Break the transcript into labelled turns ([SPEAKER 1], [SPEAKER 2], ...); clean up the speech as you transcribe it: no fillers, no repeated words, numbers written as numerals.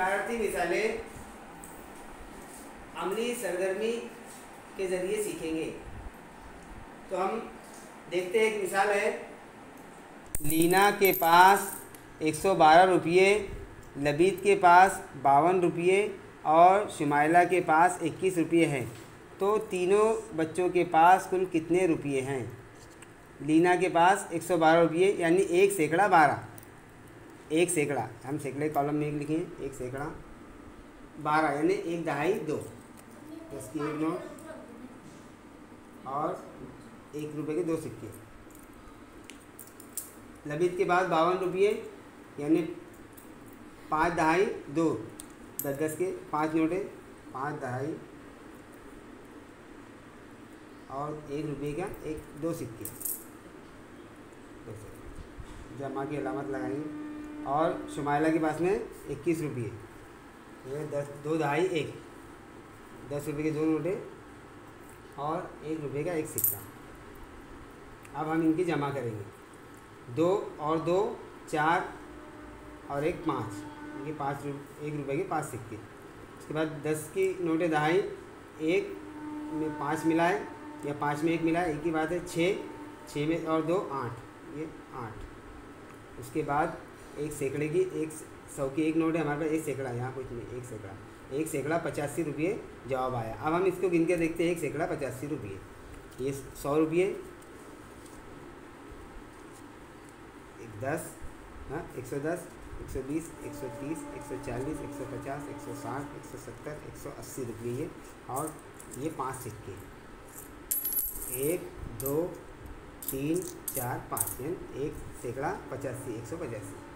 [SPEAKER 1] इमारती मिसालें अमली सरगर्मी के ज़रिए सीखेंगे। तो हम देखते हैं, एक मिसाल है, लीना के पास 112 रुपये, लबीद के पास 52 रुपये और शुमाइला के पास 21 रुपये हैं। तो तीनों बच्चों के पास कुल कितने रुपये हैं? लीना के पास 112 रुपये यानी 1 सैकड़ा 12, 1 सैकड़ा, हम सैकड़े कॉलम में लिखें, 1 सैकड़ा 12 यानी 1 दहाई 2, 10 की 1 नोट और 1 रुपये के 2 सिक्के। लबीद के बाद 52 रुपये यानी 5 दहाई 2, 10 के 5 नोटे, 5 दहाई और 1 रुपये का 2 सिक्के, जमा की अलामत लगाएंगे। और शुमाइला के पास में 21 रुपये, 2 दहाई 1, 10 रुपये के 2 नोटे और 1 रुपये का 1 सिक्का। अब हम इनकी जमा करेंगे। 2 और 2 4 और 1 5, ये 1 रुपये के 5 सिक्के। उसके बाद 10 की नोटें दहाई, 1 में 5 मिलाए या 5 में 1 मिलाए, एक ही बात है। 6 में और 2 8, ये 8। उसके बाद 1 सैकड़े की 100 की 1 नोट है हमारे पास, 1 सैकड़ा, यहाँ कुछ नहीं, 1 सैकड़ा 85 रुपये जवाब आया। अब हम इसको गिन के देखते हैं, 1 सैकड़ा 85 रुपये, ये 100 रुपये, 10, हाँ 110, 120, 130, 140, 150, 160, 170, 180 रुपये ये, और ये 5 सिक्के, 1 2 3 4 5, 1 सैकड़ा 85, 185।